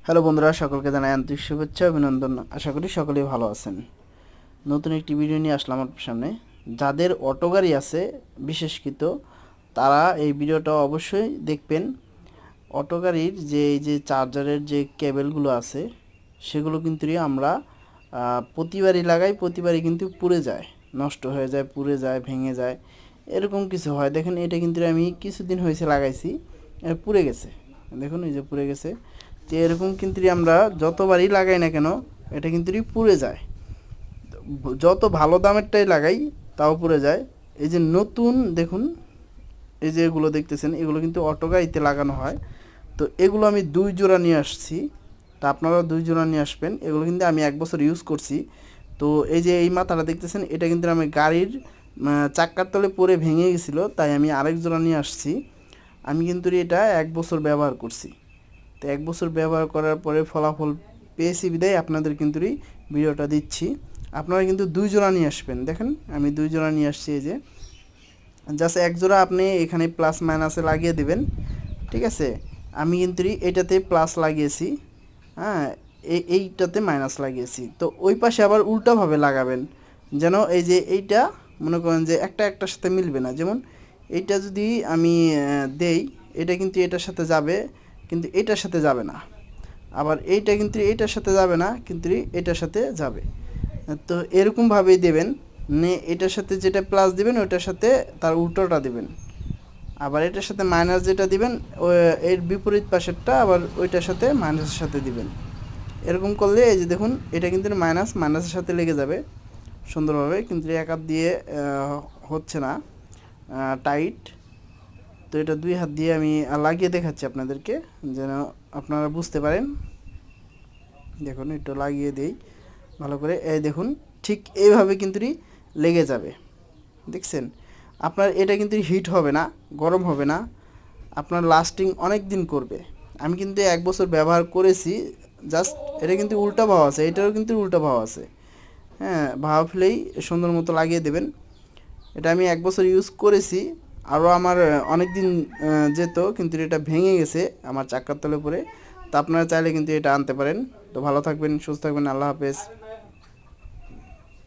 Hello বন্ধুরা, সকলকে জানাই আন্তরিক শুভেচ্ছা অভিনন্দন। আশা করি সকলেই ভালো আছেন। নতুন একটি ভিডিও নিয়ে আসলাম আপনার সামনে। যাদের অটো গাড়ি আছে বিশেষকৃত তারা এই ভিডিওটা অবশ্যই দেখবেন। অটো গাড়ির যে এই যে চার্জারের যে কেবেলগুলো আছে সেগুলো কিন্তু আমরা প্রতিবারই লাগাই, প্রতিবারই কিন্তু পুড়ে যায়, নষ্ট হয়ে যায়, পুড়ে যায়, ভেঙে যায়, এরকম কিছু হয়। দেখেন এটা কিন্তু আমি কিছুদিন হয়েছে লাগাইছি, পুড়ে গেছে। দেখুন এই যে পুড়ে গেছে। যে এরকম কিন্তু আমরা যতবারই লাগাই না কেন এটা কিন্তু পুড়ে যায়। যত ভালো দামেরটাই লাগাই তাও পুড়ে যায়। এই যে নতুন দেখুন, এই যে এগুলো দেখতেছেন এগুলো কিন্তু অটো গাড়িতে লাগানো হয়। তো এগুলো আমি 2 জোড়া নিয়ে আসছি, তা আপনারা 2 জোড়া নিয়ে আসবেন। এগুলো কিন্তু আমি 1 বছর ইউজ করছি। তো এই যে এই মাথাটা দেখতেছেন এটা কিন্তু আমি গাড়ির চাক্কার তলে পরে ভেঙে গেছিলো, তাই আমি আরেক জোড়া নিয়ে আসছি। আমি কিন্তু এটা 1 বছর ব্যবহার করছি। তো 1 বছর ব্যবহার করার পরে ফলাফল পেয়েছি বিদায় আপনাদের কিন্তু এই ভিডিওটা দিচ্ছি। আপনারা কিন্তু 2 জোড়া নিয়ে আসবেন। দেখেন আমি 2 জোড়া নিয়ে আসছি। এই যে জাস্ট 1 জোড়া আপনি এখানে প্লাস মাইনাসে লাগিয়ে দেবেন, ঠিক আছে। আমি কিন্তু এইটাতে প্লাস লাগিয়েছি, হ্যাঁ, এইটাতে মাইনাস লাগিয়েছি। তো ওই পাশে আবার উল্টাভাবে লাগাবেন, যেন এই যে এইটা মনে করেন যে একটার সাথে মিলবে না। যেমন এইটা যদি আমি দেই, এটা কিন্তু এটার সাথে যাবে, কিন্তু এটার সাথে যাবে না। আবার এইটা কিন্তু এইটার সাথে যাবে না, কিন্তু এটার সাথে যাবে। তো এরকমভাবেই দেবেন। এটার সাথে যেটা প্লাস দিবেন ওইটার সাথে তার উল্টোটা দিবেন। আবার এটার সাথে মাইনাস যেটা দিবেন এর বিপরীত পাশেরটা আবার ওইটার সাথে মাইনাসের সাথে দিবেন। এরকম করলে এই যে দেখুন এটা কিন্তু মাইনাসের সাথে লেগে যাবে সুন্দরভাবে, কিন্তু এক হাত দিয়ে হচ্ছে না টাইট। তো এটা 2 হাত দিয়ে আমি লাগিয়ে দেখাচ্ছি আপনাদেরকে, যেন আপনারা বুঝতে পারেন। দেখুন একটু লাগিয়ে দেই ভালো করে। এই দেখুন ঠিক এইভাবে কিন্তু লেগে যাবে, দেখছেন। আপনার এটা কিন্তু হিট হবে না, গরম হবে না, আপনার লাস্টিং অনেক দিন করবে। আমি কিন্তু 1 বছর ব্যবহার করেছি। জাস্ট এটা কিন্তু উল্টা ভাব আছে, এটারও কিন্তু উল্টা ভাব আছে, হ্যাঁ। ভাব ফেলেই সুন্দর মতো লাগিয়ে দেবেন। এটা আমি 1 বছর ইউজ করেছি, আরও আমার অনেক দিন যেত, কিন্তু এটা ভেঙে গেছে আমার চাক্কার তলে পড়ে। তো আপনারা চাইলে কিন্তু এটা আনতে পারেন। তো ভালো থাকবেন, সুস্থ থাকবেন, আল্লাহ হাফেজ।